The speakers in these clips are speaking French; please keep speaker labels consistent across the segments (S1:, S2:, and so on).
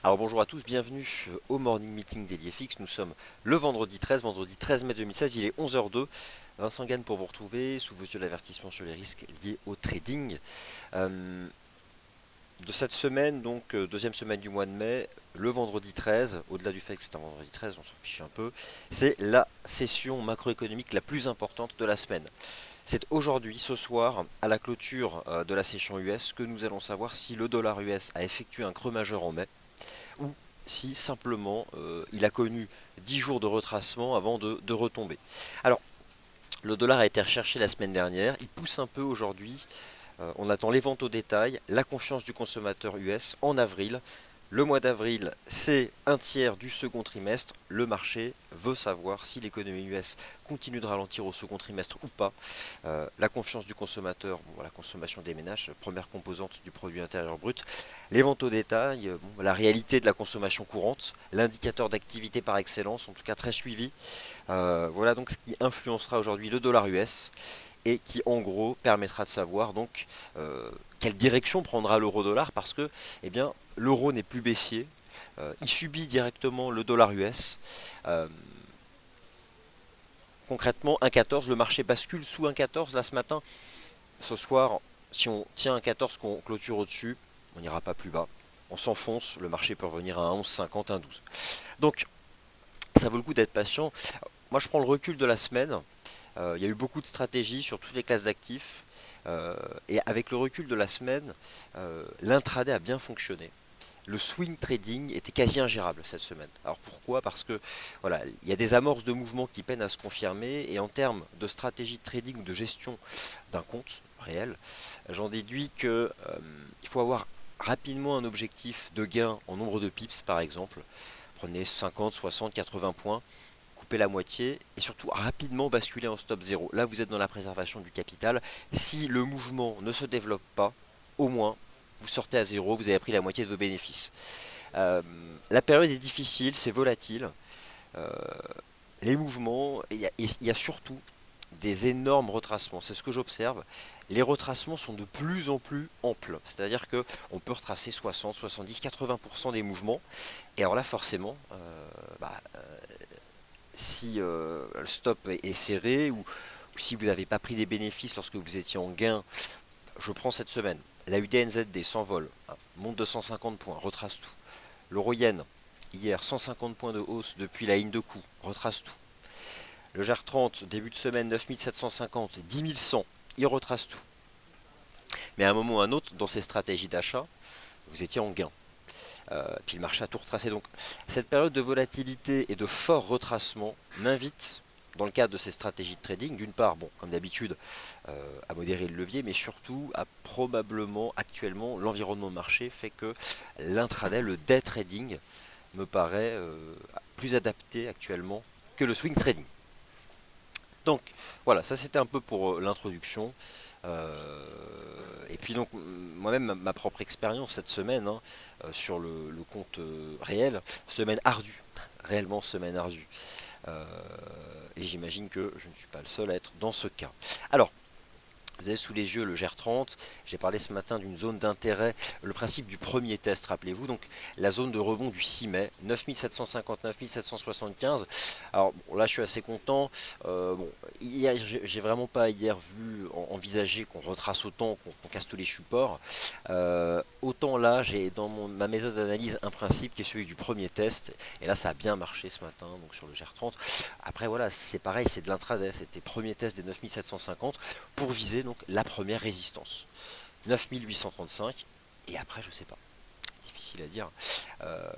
S1: Alors bonjour à tous, bienvenue au Morning Meeting d'EliFX. Nous sommes le vendredi 13 mai 2016, il est 11h02. Vincent Gann pour vous retrouver sous vos yeux l'avertissement sur les risques liés au trading. Euh, de cette semaine, donc deuxième semaine du mois de mai, le vendredi 13, au-delà du fait que c'est un vendredi 13, on s'en fiche un peu, c'est la session macroéconomique la plus importante de la semaine. C'est aujourd'hui, ce soir, à la clôture de la session US, que nous allons savoir si le dollar US a effectué un creux majeur en mai ou si simplement il a connu 10 jours de retracement avant de retomber. Alors, le dollar a été recherché la semaine dernière, il pousse un peu aujourd'hui. On attend les ventes au détail, la confiance du consommateur US en avril. Le mois d'avril, c'est un tiers du second trimestre. Le marché veut savoir si l'économie US continue de ralentir au second trimestre ou pas. La confiance du consommateur, bon, la consommation des ménages, première composante du produit intérieur brut. Les ventes au détail, bon, la réalité de la consommation courante, l'indicateur d'activité par excellence, en tout cas très suivi. Voilà donc ce qui influencera aujourd'hui le dollar US et qui en gros permettra de savoir donc quelle direction prendra l'euro-dollar parce que eh bien l'euro n'est plus baissier, il subit directement le dollar US. Euh, Concrètement 1,14, le marché bascule sous 1,14 là ce matin. Ce soir, si on tient 1,14 qu'on clôture au-dessus, on n'ira pas plus bas. On s'enfonce, le marché peut revenir à 1,1150, 1,12. Donc ça vaut le coup d'être patient. Moi je prends le recul de la semaine. Il y a eu beaucoup de stratégies sur toutes les classes d'actifs. Et avec le recul de la semaine, l'intraday a bien fonctionné. Le swing trading était quasi ingérable cette semaine. Alors pourquoi? Parce que voilà, il y a des amorces de mouvement qui peinent à se confirmer et en termes de stratégie de trading ou de gestion d'un compte réel, j'en déduis que il faut avoir rapidement un objectif de gain en nombre de pips par exemple. Prenez 50, 60, 80 points, couper la moitié et surtout rapidement basculer en stop 0. Là, vous êtes dans la préservation du capital. Si le mouvement ne se développe pas, au moins, vous sortez à zéro, vous avez pris la moitié de vos bénéfices. Euh, la période est difficile, c'est volatile. Euh, les mouvements, il y a surtout des énormes retracements. C'est ce que j'observe. Les retracements sont de plus en plus amples. C'est-à-dire que on peut retracer 60, 70, 80% des mouvements. Et alors là, forcément, si le stop est serré ou si vous n'avez pas pris des bénéfices lorsque vous étiez en gain, je prends cette semaine. La UDNZD s'envole, monte de 150 points, retrace tout. L'euro-yen, hier 150 points de hausse depuis la ligne de coup, retrace tout. Le GER30, début de semaine 9750, 10 100, il retrace tout. Mais à un moment ou à un autre, dans ces stratégies d'achat, vous étiez en gain. Puis le marché a tout retracé. Donc cette période de volatilité et de fort retracement m'invite, dans le cadre de ces stratégies de trading, d'une part, bon, comme d'habitude, à modérer le levier, mais surtout à probablement actuellement l'environnement de marché fait que l'intraday, le day trading, me paraît plus adapté actuellement que le swing trading. Donc voilà, ça c'était un peu pour l'introduction. Et puis donc moi-même ma propre expérience cette semaine hein, sur le compte réel, semaine ardue, réellement semaine ardue. Euh, et j'imagine que je ne suis pas le seul à être dans ce cas. Alors, vous avez sous les yeux le GER30, j'ai parlé ce matin d'une zone d'intérêt, le principe du premier test, rappelez-vous, donc la zone de rebond du 6 mai, 9750, 9775. Alors bon, là je suis assez content, bon, hier j'ai vraiment pas hier vu, envisagé qu'on retrace autant, qu'on casse tous les supports. Autant là j'ai dans ma méthode d'analyse un principe qui est celui du premier test, et là ça a bien marché ce matin, donc sur le GER30. Après voilà, c'est pareil, c'est de l'intraday, c'était premier test des 9750 pour viser donc la première résistance. 9835 et après je sais pas, difficile à dire. Euh,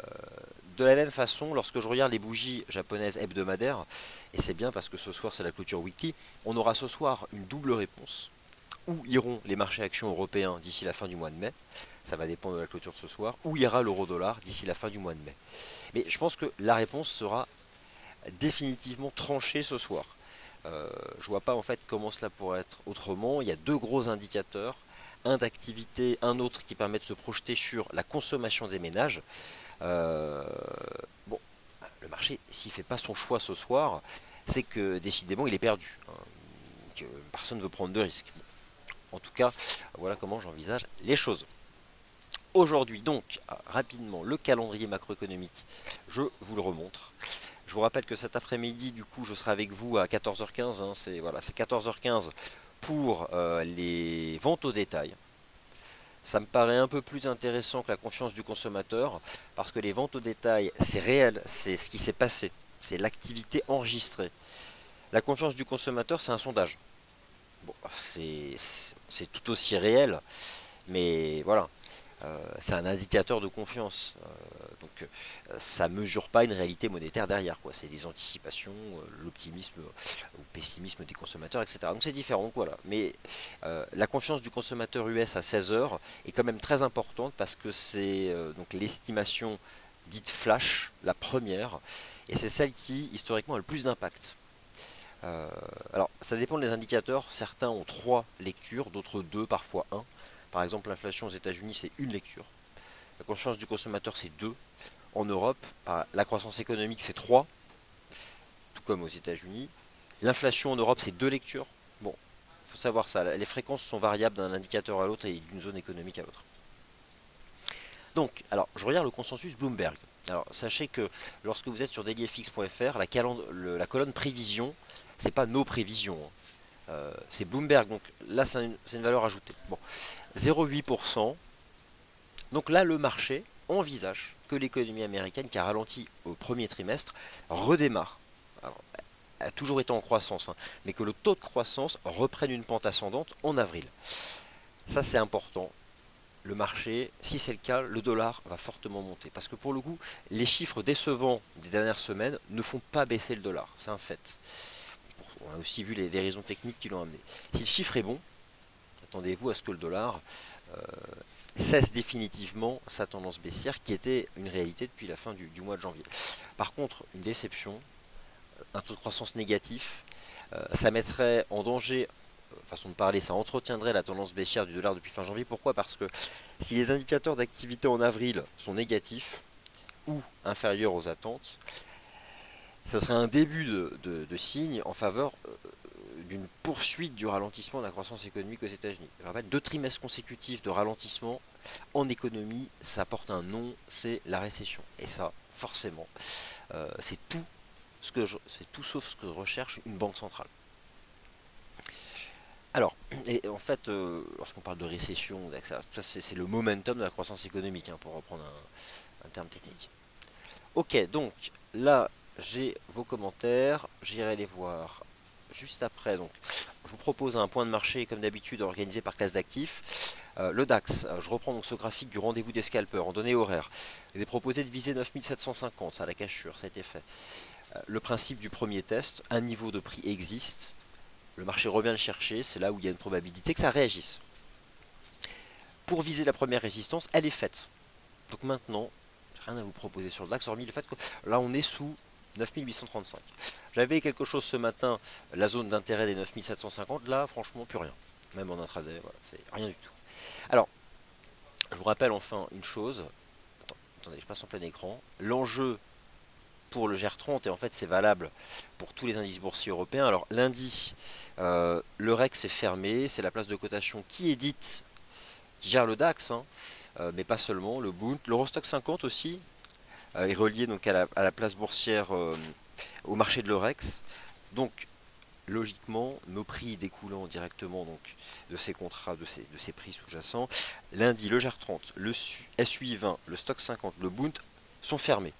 S1: de la même façon, lorsque je regarde les bougies japonaises hebdomadaires, et c'est bien parce que ce soir c'est la clôture weekly, on aura ce soir une double réponse. Où iront les marchés actions européens d'ici la fin du mois de mai? Ça va dépendre de la clôture de ce soir. Où ira l'euro-dollar d'ici la fin du mois de mai? Mais je pense que la réponse sera définitivement tranchée ce soir. Je vois pas en fait comment cela pourrait être autrement. Il y a deux gros indicateurs, un d'activité, un autre qui permet de se projeter sur la consommation des ménages. Euh, bon, le marché, s'il fait pas son choix ce soir, c'est que décidément il est perdu, hein, que personne ne veut prendre de risques. En tout cas, voilà comment j'envisage les choses. aujourd'hui. Donc, rapidement, le calendrier macroéconomique, je vous le remontre. Je vous rappelle que cet après-midi, du coup, je serai avec vous à 14h15. Hein, c'est voilà, c'est 14h15 pour les ventes au détail. Ça me paraît un peu plus intéressant que la confiance du consommateur, parce que les ventes au détail, c'est réel, c'est ce qui s'est passé, c'est l'activité enregistrée. La confiance du consommateur, c'est un sondage. Bon, c'est tout aussi réel, mais voilà, c'est un indicateur de confiance. Donc ça mesure pas une réalité monétaire derrière, quoi. C'est des anticipations, l'optimisme ou le pessimisme des consommateurs, etc. Donc c'est différent, donc voilà. Mais la confiance du consommateur US à 16 heures est quand même très importante parce que c'est donc l'estimation dite flash, la première, et c'est celle qui historiquement a le plus d'impact. Euh, alors, ça dépend des indicateurs. Certains ont 3 lectures, d'autres 2, parfois 1. Par exemple, l'inflation aux États-Unis, c'est une lecture. La confiance du consommateur, c'est 2. En Europe, la croissance économique, c'est 3, tout comme aux États-Unis. L'inflation en Europe, c'est 2 lectures. Bon, il faut savoir ça. Les fréquences sont variables d'un indicateur à l'autre et d'une zone économique à l'autre. Donc, alors, je regarde le consensus Bloomberg. Alors, sachez que lorsque vous êtes sur dailyfx.fr, la colonne prévision, c'est pas nos prévisions, hein. C'est Bloomberg, donc là c'est une valeur ajoutée. Bon, 0,8%. Donc là, le marché envisage que l'économie américaine, qui a ralenti au premier trimestre, redémarre. Alors, elle a toujours été en croissance, hein, mais que le taux de croissance reprenne une pente ascendante en avril. Ça, c'est important. Le marché, si c'est le cas, le dollar va fortement monter. Parce que pour le coup, les chiffres décevants des dernières semaines ne font pas baisser le dollar. C'est un fait. On a aussi vu les raisons techniques qui l'ont amené. Si le chiffre est bon, attendez-vous à ce que le dollar cesse définitivement sa tendance baissière qui était une réalité depuis la fin du mois de janvier. Par contre, une déception, un taux de croissance négatif, ça mettrait en danger, façon de parler, ça entretiendrait la tendance baissière du dollar depuis fin janvier. Pourquoi? Parce que si les indicateurs d'activité en avril sont négatifs ou inférieurs aux attentes, ça serait un début de signe en faveur d'une poursuite du ralentissement de la croissance économique aux États-Unis. Je rappelle, 2 trimestres consécutifs de ralentissement en économie, ça porte un nom, c'est la récession. Et ça, forcément, c'est tout sauf ce que recherche une banque centrale. Alors, et en fait, lorsqu'on parle de récession, ça c'est le momentum de la croissance économique, hein, pour reprendre un terme technique. Ok, donc là, j'ai vos commentaires, j'irai les voir juste après. Donc, je vous propose un point de marché, comme d'habitude, organisé par classe d'actifs. Le DAX, je reprends donc ce graphique du rendez-vous des scalpers en données horaires. Il est proposé de viser 9750, ça à la cassure, ça a été fait. Le principe du premier test, un niveau de prix existe, le marché revient le chercher, c'est là où il y a une probabilité que ça réagisse. Pour viser la première résistance, elle est faite. Donc maintenant, j'ai rien à vous proposer sur le DAX, hormis le fait que là on est sous 9835. J'avais quelque chose ce matin, la zone d'intérêt des 9750, là franchement plus rien. Même en intraday, voilà, c'est rien du tout. Alors, je vous rappelle enfin une chose. Attendez, je passe en plein écran. L'enjeu pour le GR30, et en fait c'est valable pour tous les indices boursiers européens. Alors lundi, le REX est fermé, c'est la place de cotation qui édite, qui gère le DAX, hein, mais pas seulement, le Bund. L'Eurostock 50 aussi est relié donc à la place boursière, au marché de l'Eurex. Donc logiquement, nos prix découlant directement donc de ces contrats, de ces prix sous-jacents, lundi le GR30, le SUI20, le Stock 50, le Bund sont fermés.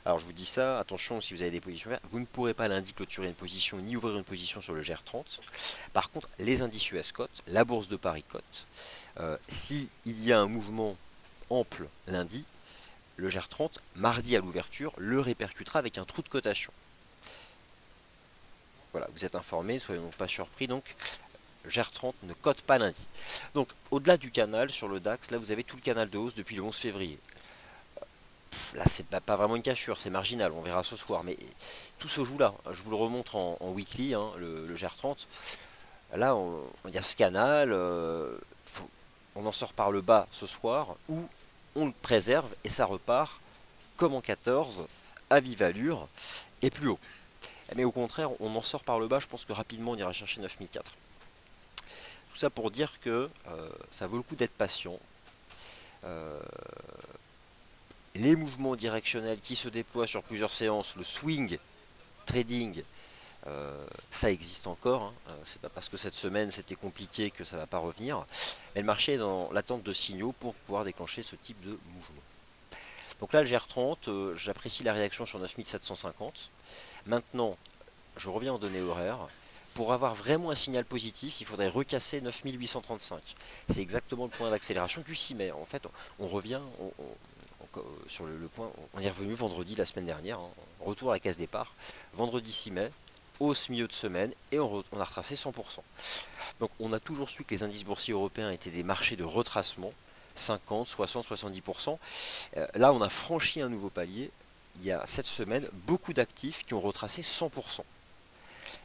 S1: Alors je vous dis ça, attention, si vous avez des positions vertes, vous ne pourrez pas lundi clôturer une position ni ouvrir une position sur le GR30. Par contre, les indices US cotent, la bourse de Paris cote. S'il y a un mouvement ample lundi, le GR30, mardi à l'ouverture, le répercutera avec un trou de cotation. Voilà, vous êtes informés, soyez donc pas surpris. Donc, GR30 ne cote pas lundi. Donc, au-delà du canal, sur le DAX, là vous avez tout le canal de hausse depuis le 11 février. Là, c'est pas vraiment une cassure, c'est marginal, on verra ce soir. Mais tout se joue là. Je vous le remontre en weekly, hein, le GR30. Là, il y a ce canal, on en sort par le bas ce soir, ou on le préserve et ça repart comme en 14, à vive allure et plus haut. Mais au contraire, on en sort par le bas, je pense que rapidement on ira chercher 9004. Tout ça pour dire que ça vaut le coup d'être patient. Euh, les mouvements directionnels qui se déploient sur plusieurs séances, le swing trading, ça existe encore, hein. C'est pas parce que cette semaine c'était compliqué que ça va pas revenir. Mais le marché est dans l'attente de signaux pour pouvoir déclencher ce type de mouvement. Donc là, le GR30, j'apprécie la réaction sur 9750. Maintenant, je reviens aux données horaires. Pour avoir vraiment un signal positif, il faudrait recasser 9835. C'est exactement le point d'accélération du 6 mai. En fait, on revient sur le point, on est revenu vendredi la semaine dernière, hein, retour à la case départ, vendredi 6 mai, hausse milieu de semaine, et on a retracé 100%. Donc on a toujours su que les indices boursiers européens étaient des marchés de retracement, 50, 60, 70%. Là, on a franchi un nouveau palier. Il y a cette semaine beaucoup d'actifs qui ont retracé 100%.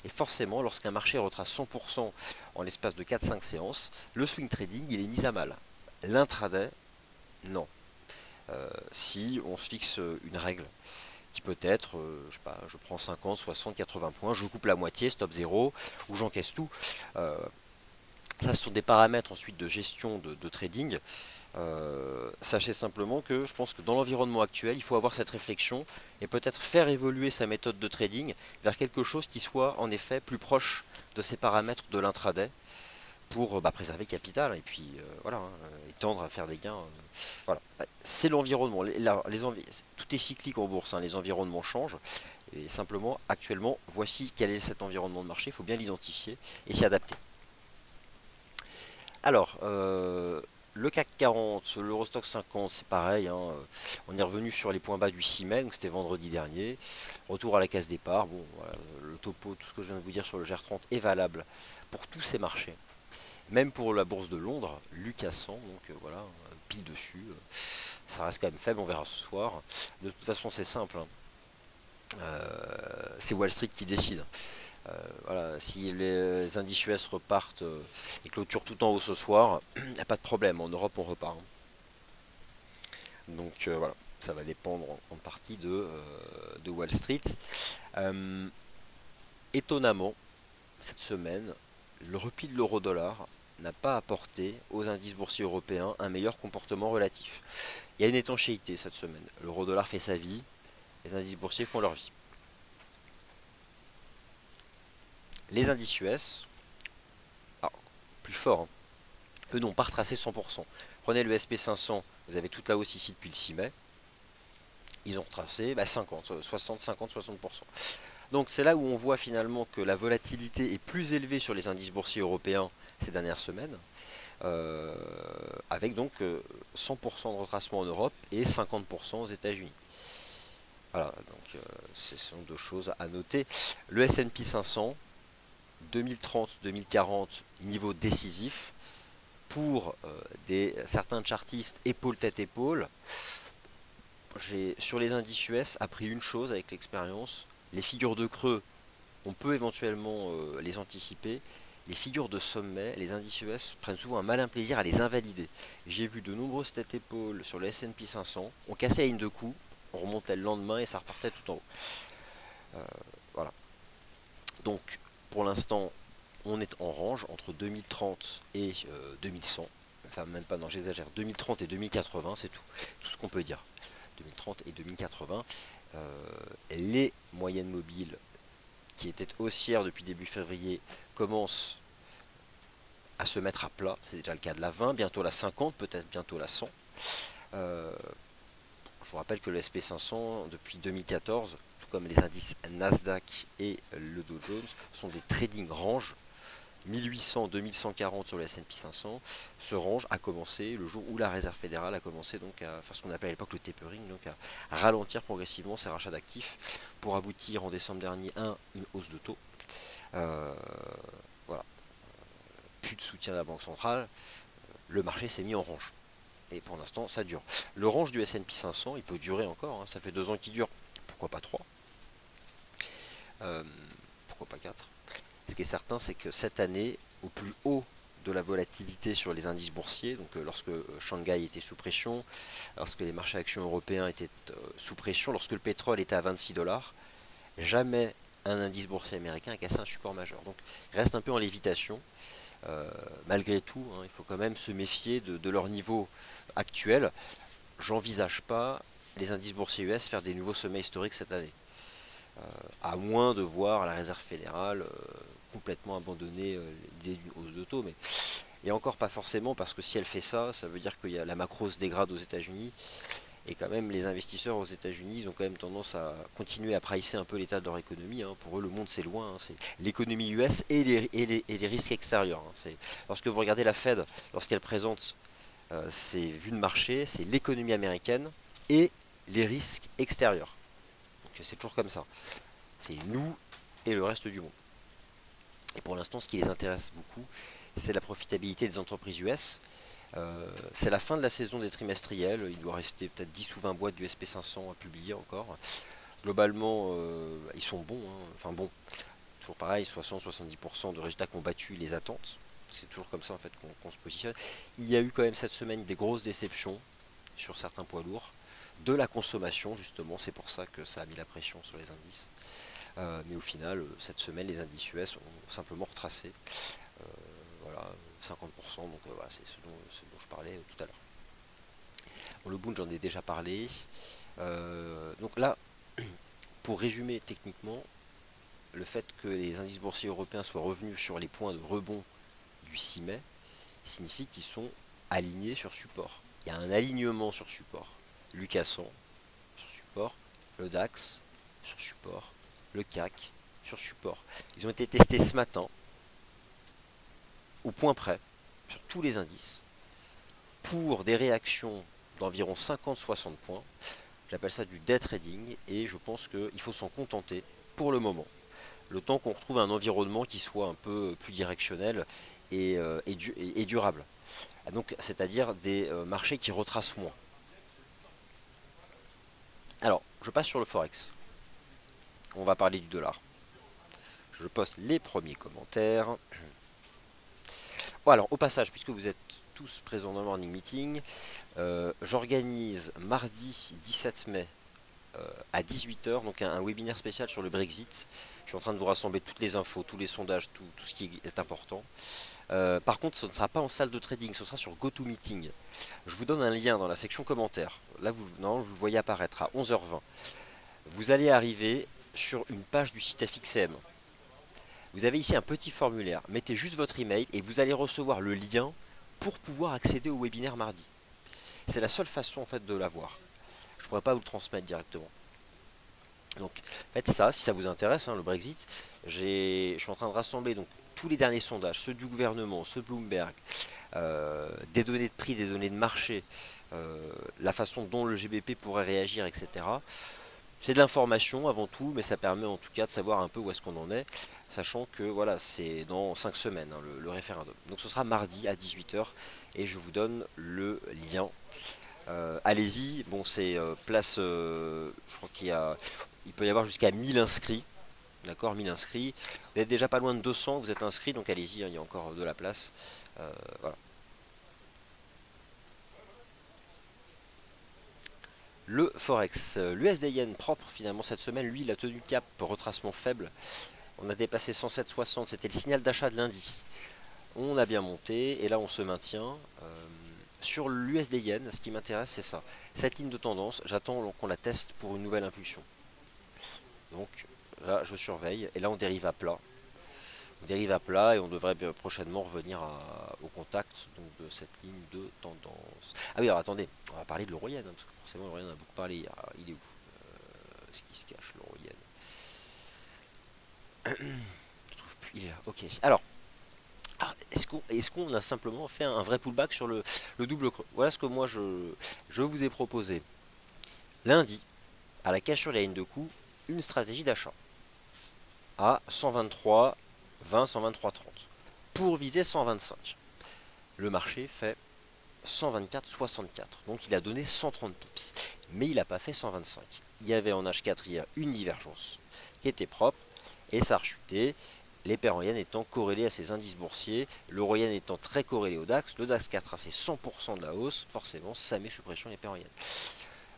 S1: Et forcément, lorsqu'un marché retrace 100% en l'espace de 4-5 séances, le swing trading, il est mis à mal. L'intraday, non. Si on se fixe une règle qui peut être, je sais pas, je prends 50, 60, 80 points, je coupe la moitié, stop 0, ou j'encaisse tout. Ça, ce sont des paramètres ensuite de gestion de trading. Sachez simplement que je pense que dans l'environnement actuel, il faut avoir cette réflexion et peut-être faire évoluer sa méthode de trading vers quelque chose qui soit en effet plus proche de ces paramètres de l'intraday pour préserver le capital et puis voilà, hein, et tendre à faire des gains. Voilà, c'est l'environnement. Tout est cyclique en bourse, hein, les environnements changent. Et simplement, actuellement, voici quel est cet environnement de marché. Il faut bien l'identifier et s'y adapter. Alors, le CAC 40, l'Eurostoxx 50, c'est pareil, hein, on est revenu sur les points bas du 6 mai, donc c'était vendredi dernier. Retour à la case départ. Bon, voilà, le topo, tout ce que je viens de vous dire sur le GR30 est valable pour tous ces marchés. Même pour la bourse de Londres, Lucas 100, donc voilà, pile dessus. Ça reste quand même faible, on verra ce soir. De toute façon, c'est simple, hein. C'est Wall Street qui décide. Voilà, si les indices US repartent et clôturent tout en haut ce soir, il n'y a pas de problème. En Europe, on repart, hein. Donc voilà, ça va dépendre en partie de Wall Street. Euh, Étonnamment, cette semaine, le repli de l'euro-dollar n'a pas apporté aux indices boursiers européens un meilleur comportement relatif. Il y a une étanchéité cette semaine. L'euro-dollar fait sa vie, les indices boursiers font leur vie. Les indices US, alors, plus forts, hein, eux n'ont pas retracé 100%. Prenez le SP500, vous avez toute la hausse ici depuis le 6 mai. Ils ont retracé 50, 60, 50, 60%. Donc c'est là où on voit finalement que la volatilité est plus élevée sur les indices boursiers européens ces dernières semaines, avec donc 100% de retracement en Europe et 50% aux États-Unis. Voilà, donc ce sont deux choses à noter. Le S&P 500, 2030-2040, niveau décisif, pour certains chartistes épaule tête épaule. J'ai sur les indices US appris une chose avec l'expérience: les figures de creux, on peut éventuellement les anticiper. Les figures de sommet, les indices US prennent souvent un malin plaisir à les invalider. J'ai vu de nombreuses têtes épaules sur le S&P 500, on cassait la ligne de coup, on remontait le lendemain et ça repartait tout en haut. Voilà. Donc pour l'instant, on est en range entre 2030 et 2100. Enfin même pas, non j'exagère, 2030 et 2080, c'est tout ce qu'on peut dire. 2030 et 2080. Les moyennes mobiles qui étaient haussières depuis début février commencent à se mettre à plat. C'est déjà le cas de la 20, bientôt la 50, peut-être bientôt la 100. Je vous rappelle que le SP500 depuis 2014, tout comme les indices Nasdaq et le Dow Jones, sont des trading range. 1800, 2140 sur le S&P 500, ce range a commencé le jour où la Réserve fédérale a commencé donc à faire ce qu'on appelle à l'époque le tapering, donc à ralentir progressivement ses rachats d'actifs pour aboutir en décembre dernier à une hausse de taux. Voilà, plus de soutien de la Banque centrale, le marché s'est mis en range. Et pour l'instant, ça dure. Le range du S&P 500, il peut durer encore, hein. Ça fait 2 ans qu'il dure. Pourquoi pas 3 ? Pourquoi pas 4 ? Ce qui est certain, c'est que cette année, au plus haut de la volatilité sur les indices boursiers, donc lorsque Shanghai était sous pression, lorsque les marchés actions européens étaient sous pression, lorsque le pétrole était à 26 $, jamais un indice boursier américain a cassé un support majeur. Donc il reste un peu en lévitation. Malgré tout, hein, il faut quand même se méfier de leur niveau actuel. J'envisage pas les indices boursiers US faire des nouveaux sommets historiques cette année. À moins de voir la Réserve fédérale complètement abandonner l'idée d'une hausse de taux. Mais et encore pas forcément, parce que si elle fait ça, ça veut dire que la macro se dégrade aux États-Unis. Et quand même, les investisseurs aux États-Unis, ils ont quand même tendance à continuer à pricer un peu l'état de leur économie, hein. Pour eux, le monde, c'est loin, hein. C'est l'économie US et les risques extérieurs, hein. Lorsque vous regardez la Fed, lorsqu'elle présente ses vues de marché, c'est l'économie américaine et les risques extérieurs. Donc c'est toujours comme ça. C'est nous et le reste du monde. Et pour l'instant, ce qui les intéresse beaucoup, c'est la profitabilité des entreprises US. C'est la fin de la saison des trimestriels. Il doit rester peut-être 10 ou 20 boîtes du SP500 à publier encore. Globalement, ils sont bons, hein. Enfin bon, toujours pareil, 60-70% de résultats qui ont battu les attentes. C'est toujours comme ça en fait qu'on se positionne. Il y a eu quand même cette semaine des grosses déceptions sur certains poids lourds. De la consommation justement, c'est pour ça que ça a mis la pression sur les indices. Mais au final, cette semaine, les indices US ont simplement retracé. Voilà, 50%, donc voilà, c'est ce dont je parlais tout à l'heure. Bon, le Bund, j'en ai déjà parlé. Donc là, pour résumer techniquement, le fait que les indices boursiers européens soient revenus sur les points de rebond du 6 mai signifie qu'ils sont alignés sur support. Il y a un alignement sur support. Lucas 100 sur support, le DAX sur support, le CAC sur support. Ils ont été testés ce matin, au point près, sur tous les indices, pour des réactions d'environ 50-60 points. J'appelle ça du day trading et je pense qu'il faut s'en contenter pour le moment. Le temps qu'on retrouve un environnement qui soit un peu plus directionnel et durable. Donc, c'est-à-dire des marchés qui retracent moins. Alors, je passe sur le Forex. On va parler du dollar. Je poste les premiers commentaires. Bon, alors, au passage, puisque vous êtes tous présents dans le morning meeting, j'organise mardi 17 mai à 18 h, donc un webinaire spécial sur le Brexit. Je suis en train de vous rassembler toutes les infos, tous les sondages, tout ce qui est important. Par contre, ce ne sera pas en salle de trading, ce sera sur GoToMeeting. Je vous donne un lien dans la section commentaires. Là, vous le voyez apparaître à 11h20. Vous allez arriver sur une page du site FXCM. Vous avez ici un petit formulaire. Mettez juste votre email et vous allez recevoir le lien pour pouvoir accéder au webinaire mardi. C'est la seule façon en fait de l'avoir. Je ne pourrais pas vous le transmettre directement. Donc faites ça si ça vous intéresse, hein, le Brexit. Je suis en train de rassembler donc tous les derniers sondages, ceux du gouvernement, ceux de Bloomberg, des données de prix, des données de marché, la façon dont le GBP pourrait réagir, etc. C'est de l'information avant tout, mais ça permet en tout cas de savoir un peu où est-ce qu'on en est, sachant que voilà, c'est dans 5 semaines, hein, le référendum. Donc ce sera mardi à 18 h et je vous donne le lien. Allez-y, bon c'est place, je crois il peut y avoir jusqu'à 1000 inscrits. D'accord, 1000 inscrits. Vous êtes déjà pas loin de 200, vous êtes inscrits, donc allez-y, hein, il y a encore de la place. Voilà. Le Forex, l'USD Yen propre finalement cette semaine, lui il a tenu le cap, retracement faible. On a dépassé 107,60, c'était le signal d'achat de lundi. On a bien monté et là on se maintient. Sur l'USD Yen, ce qui m'intéresse c'est ça. Cette ligne de tendance, j'attends qu'on la teste pour une nouvelle impulsion. Donc là je surveille et là on dérive à plat. On dérive à plat et on devrait prochainement revenir au contact donc, de cette ligne de tendance. Ah oui alors attendez, on va parler de l'euro yen, hein, parce que forcément l'euro yen on a beaucoup parlé hier. Il est où ce qui se cache l'euro yen? Je trouve plus. Il est là. Ok. Alors, est-ce qu'on a simplement fait un vrai pullback sur le double creux? Voilà ce que moi je vous ai proposé lundi à la cassure de la ligne de coup, une stratégie d'achat à 123 20, 123 30 pour viser 125. Le marché fait 124,64, donc il a donné 130 pips, mais il n'a pas fait 125. Il y avait en H4 hier une divergence qui était propre et ça a rechuté. Les paires en yen étant corrélées à ces indices boursiers, l'euro yen étant très corrélé au DAX, le DAX 4 a ses 100% de la hausse, forcément ça met sous pression les paires en yen.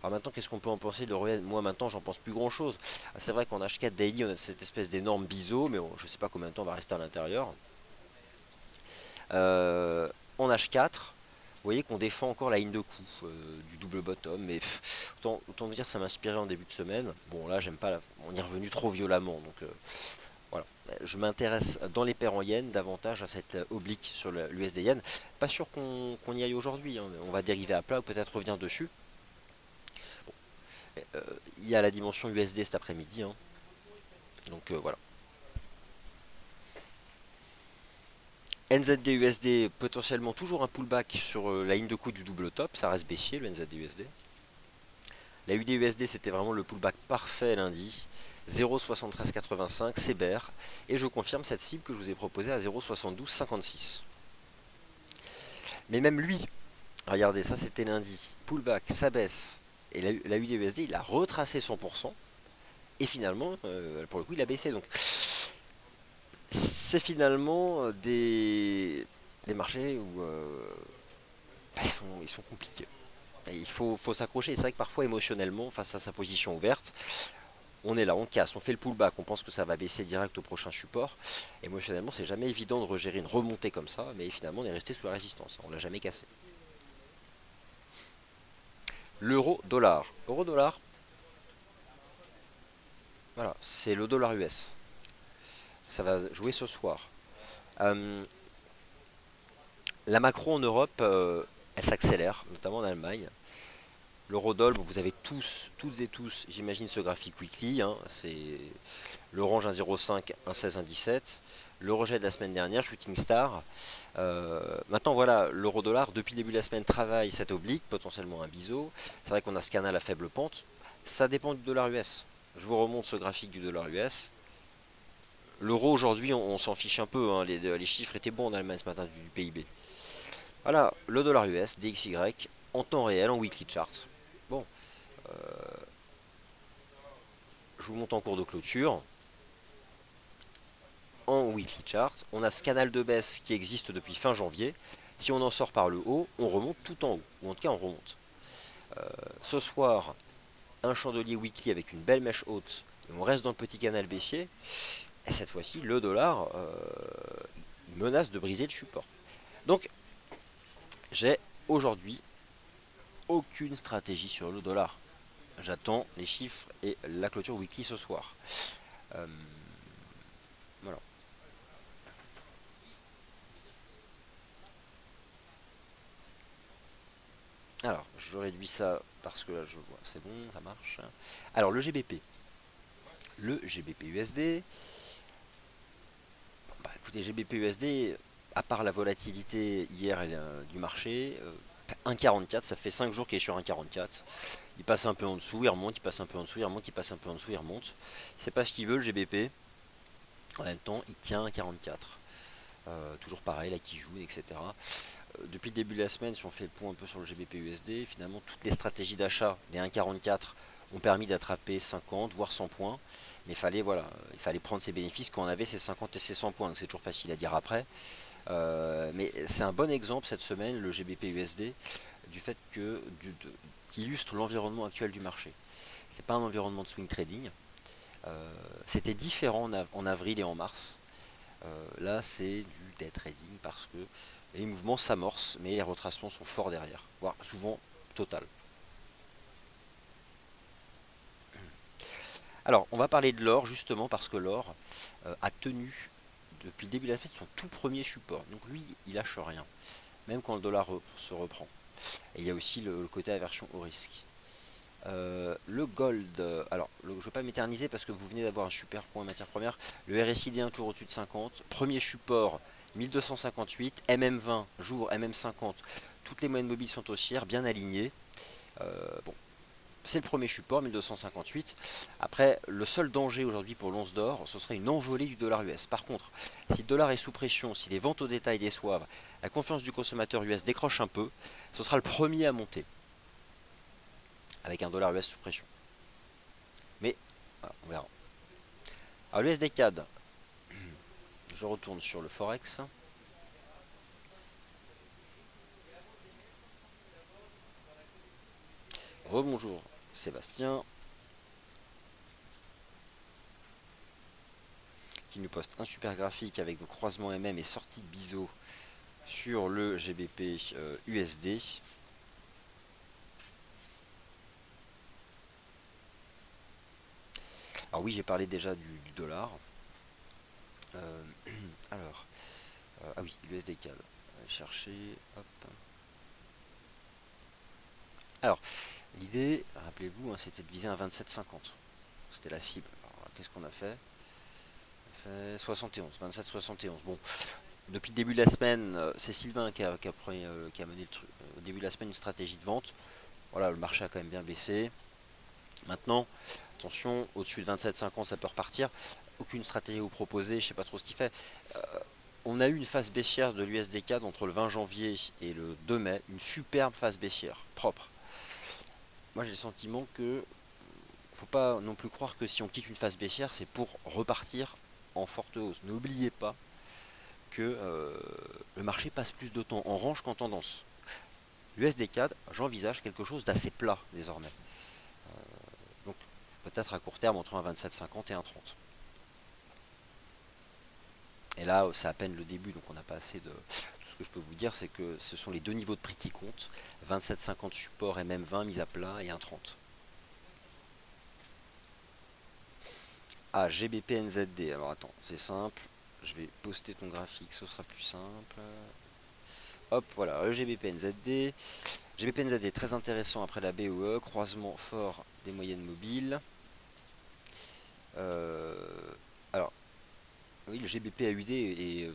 S1: Alors maintenant, qu'est-ce qu'on peut en penser de l'euro yen? Moi maintenant, j'en pense plus grand chose. C'est vrai qu'en H4 Daily, on a cette espèce d'énorme biseau, mais je ne sais pas combien de temps on va rester à l'intérieur. Euh, en H4, vous voyez qu'on défend encore la ligne de coup du double bottom, mais autant vous dire que ça m'inspirait en début de semaine. Bon là j'aime pas, on y est revenu trop violemment, donc voilà. Je m'intéresse dans les paires en yen davantage à cette oblique sur l'USD yen. Pas sûr qu'on y aille aujourd'hui, hein. On va dériver à plat ou peut-être revenir dessus. Euh, il y a la dimension USD cet après-midi, hein. Donc voilà. NZD USD potentiellement toujours un pullback sur la ligne de coup du double top, ça reste baissier le NZD USD. La UD USD c'était vraiment le pullback parfait lundi, 0,7385 c'est bear, et je confirme cette cible que je vous ai proposée à 0,7256. Mais même lui, regardez, ça c'était lundi, pullback, ça baisse, et la UD USD il a retracé 100%, et finalement, pour le coup il a baissé, donc c'est finalement des marchés où ils sont compliqués. Et il faut s'accrocher. C'est vrai que parfois, émotionnellement, face à sa position ouverte, on est là, on casse, on fait le pullback, on pense que ça va baisser direct au prochain support. Émotionnellement, c'est jamais évident de regérer une remontée comme ça, mais finalement, on est resté sous la résistance. On l'a jamais cassé. L'euro-dollar. Euro-dollar, voilà, c'est le dollar US. Ça va jouer ce soir. Euh, la macro en Europe, elle s'accélère, notamment en Allemagne. L'eurodoll, bon, vous avez toutes et tous, j'imagine, ce graphique weekly, hein, c'est l'orange 1,05, 1,16, 1,17. Le rejet de la semaine dernière, Shooting Star. Maintenant, voilà, l'euro-dollar, depuis le début de la semaine, travaille cette oblique, potentiellement un biseau. C'est vrai qu'on a ce canal à faible pente. Ça dépend du dollar US. Je vous remonte ce graphique du dollar US. L'euro, aujourd'hui, on s'en fiche un peu, hein, les chiffres étaient bons en Allemagne ce matin du PIB. Voilà, le dollar US, DXY, en temps réel, en weekly chart. Bon, je vous monte en cours de clôture. En weekly chart, on a ce canal de baisse qui existe depuis fin janvier. Si on en sort par le haut, on remonte tout en haut, ou en tout cas on remonte. Ce soir, un chandelier weekly avec une belle mèche haute, et on reste dans le petit canal baissier, et cette fois-ci, le dollar menace de briser le support. Donc, j'ai aujourd'hui aucune stratégie sur le dollar. J'attends les chiffres et la clôture weekly ce soir. Euh, voilà. Alors, je réduis ça parce que là je vois, c'est bon, ça marche. Alors, le GBP. Le GBP USD. Bah, écoutez, GBP USD, à part la volatilité hier du marché, 1,44, ça fait 5 jours qu'il est sur 1,44. Il passe un peu en dessous, il remonte, il passe un peu en dessous, il remonte, il passe un peu en dessous, il remonte. C'est pas ce qu'il veut le GBP. En même temps, il tient 1,44. Toujours pareil, là qui joue, etc. Depuis le début de la semaine, si on fait le point un peu sur le GBP USD, finalement toutes les stratégies d'achat des 1,44 ont permis d'attraper 50 voire 100 points. Mais il fallait prendre ses bénéfices quand on avait ses 50 et ses 100 points. Donc c'est toujours facile à dire après. Mais c'est un bon exemple cette semaine, le GBP USD, du fait qui illustre l'environnement actuel du marché. C'est pas un environnement de swing trading. C'était différent en avril et en mars. Là, c'est du day trading parce que les mouvements s'amorcent, mais les retracements sont forts derrière, voire souvent total. Alors, on va parler de l'or justement parce que l'or a tenu depuis le début de la semaine son tout premier support. Donc lui, il lâche rien, même quand le dollar se reprend. Et il y a aussi le côté aversion au risque. Le gold, alors je ne veux pas m'éterniser parce que vous venez d'avoir un super point en matière première. Le RSI-D1 toujours au-dessus de 50. Premier support 1258, MM20 jour, MM50. Toutes les moyennes mobiles sont haussières, bien alignées. Bon, c'est le premier support 1258. Après, le seul danger aujourd'hui pour l'once d'or, ce serait une envolée du dollar US. Par contre, si le dollar est sous pression, si les ventes au détail déçoivent, la confiance du consommateur US décroche un peu, ce sera le premier à monter avec un dollar US sous pression. Mais voilà, on verra. Alors l'USD CAD, je retourne sur le Forex. Rebonjour Sébastien, qui nous poste un super graphique avec vos croisements MM et sorties de biseau sur le GBP USD. Alors oui, j'ai parlé déjà du dollar. Euh, alors, ah oui, l'USD CAD. Chercher, hop. Alors, l'idée, rappelez-vous, hein, c'était de viser un 27,50. C'était la cible. Alors, qu'est-ce qu'on a fait? On a fait 71, 27,71. Bon, depuis le début de la semaine, c'est Sylvain qui a mené le truc, au début de la semaine une stratégie de vente. Voilà, le marché a quand même bien baissé. Maintenant, attention, au-dessus de 27,50, ça peut repartir. Aucune stratégie à vous proposer, je sais pas trop ce qu'il fait. Euh, on a eu une phase baissière de l'USD-CAD entre le 20 janvier et le 2 mai, une superbe phase baissière, propre. Moi j'ai le sentiment que faut pas non plus croire que si on quitte une phase baissière, c'est pour repartir en forte hausse. N'oubliez pas que le marché passe plus de temps en range qu'en tendance. L'USD-CAD, j'envisage quelque chose d'assez plat désormais. Donc peut-être à court terme entre un 27,50 et un 30. Et là, c'est à peine le début, donc on n'a pas assez de... Tout ce que je peux vous dire, c'est que ce sont les deux niveaux de prix qui comptent. 27,50 support et même 20 mis à plat et un 30. Ah, GBP NZD. Alors attends, c'est simple. Je vais poster ton graphique, ce sera plus simple. Hop, voilà, le GBP NZD. GBP NZD très intéressant après la BOE. Croisement fort des moyennes mobiles. Euh, alors, oui, le GBP AUD est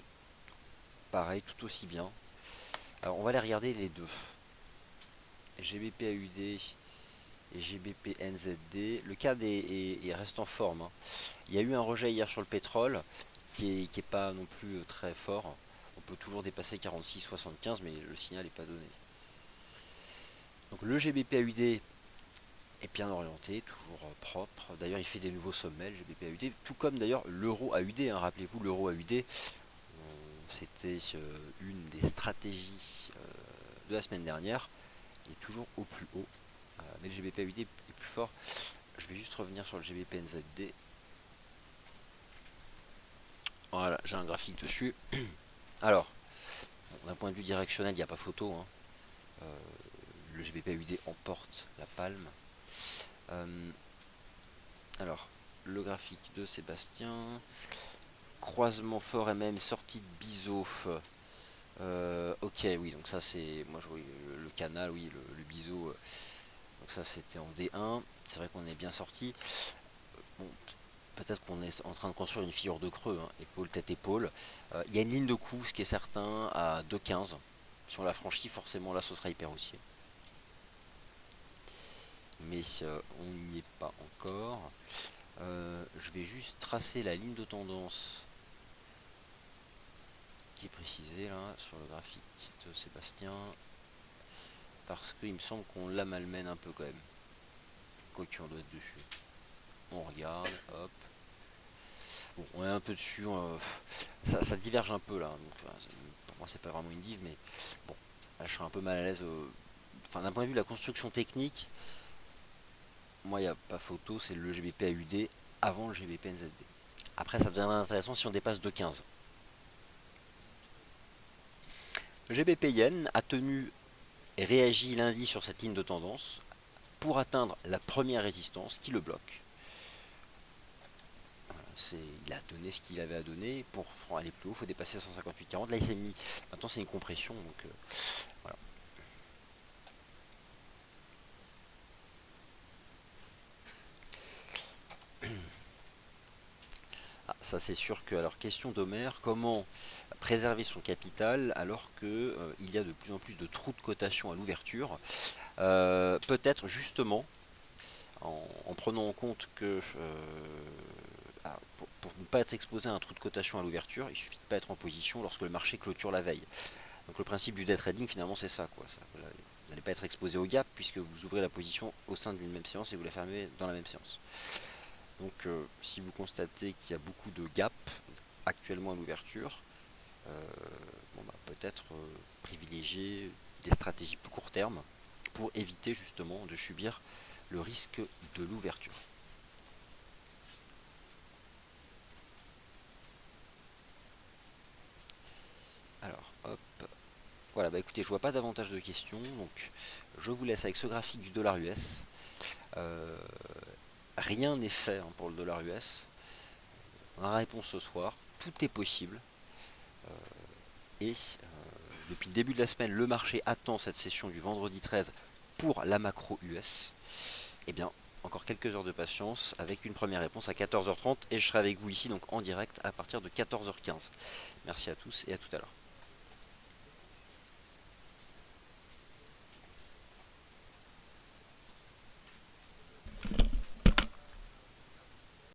S1: pareil, tout aussi bien. Alors, on va aller regarder les deux. GBP AUD et GBP NZD. Le CAD reste en forme, hein. Il y a eu un rejet hier sur le pétrole qui est pas non plus très fort. On peut toujours dépasser 46,75, mais le signal n'est pas donné. Donc le GBP AUD est bien orienté, toujours propre. D'ailleurs, il fait des nouveaux sommets, le GBP AUD, tout comme d'ailleurs l'euro AUD, hein. Rappelez-vous, l'euro AUD, c'était une des stratégies de la semaine dernière. Il est toujours au plus haut, mais le GBP AUD est plus fort. Je vais juste revenir sur le GBP NZD. Voilà, j'ai un graphique dessus. Alors, d'un point de vue directionnel, il n'y a pas photo, hein. Euh, le GBP AUD emporte la palme. Euh, alors, le graphique de Sébastien. Croisement fort et même sortie de biseau. Ok, oui, donc ça c'est. Moi je vois le canal, oui, le biseau. Donc ça c'était en D1. C'est vrai qu'on est bien sorti. Bon, peut-être qu'on est en train de construire une figure de creux, hein, épaule, tête, épaule. Il y a une ligne de coup, ce qui est certain, à 2,15. Si on la franchit, forcément là ce sera hyper haussier. Mais on n'y est pas encore. Je vais juste tracer la ligne de tendance qui est précisée là sur le graphique de Sébastien. Parce qu'il me semble qu'on la malmène un peu quand même. Quoique on doit être dessus. On regarde, hop. Bon, on est un peu dessus. Ça diverge un peu là. Donc, pour moi, c'est pas vraiment une div, mais bon, là, je serais un peu mal à l'aise. Enfin, d'un point de vue de la construction technique, moi, il n'y a pas photo. C'est le GBP AUD avant le GBP NZD. Après, ça deviendra intéressant si on dépasse 2,15. Le GBP Yen a tenu et réagi lundi sur cette ligne de tendance pour atteindre la première résistance qui le bloque. Il a donné ce qu'il avait à donner. Pour aller plus haut, il faut dépasser 158,40. Là, il s'est mis. Maintenant, c'est une compression. Donc, voilà. Ah, ça, c'est sûr que. Alors, question d'Omer, comment préserver son capital alors que il y a de plus en plus de trous de cotation à l'ouverture? Peut-être justement en prenant en compte que pour ne pas être exposé à un trou de cotation à l'ouverture, il suffit de ne pas être en position lorsque le marché clôture la veille. Donc le principe du day trading finalement c'est ça, quoi. Vous n'allez pas être exposé au gap puisque vous ouvrez la position au sein d'une même séance et vous la fermez dans la même séance. Donc si vous constatez qu'il y a beaucoup de gap actuellement à l'ouverture, euh, bon, bah, peut-être privilégier des stratégies plus court terme pour éviter justement de subir le risque de l'ouverture. Alors, hop. Voilà, bah écoutez, je vois pas davantage de questions, donc je vous laisse avec ce graphique du dollar US. Euh, Rien n'est fait hein, pour le dollar US. On a la réponse ce soir, tout est possible. Et depuis le début de la semaine, le marché attend cette session du vendredi 13 pour la macro US. Eh bien, encore quelques heures de patience avec une première réponse à 14h30 et je serai avec vous ici donc en direct à partir de 14h15. Merci à tous et à tout à l'heure.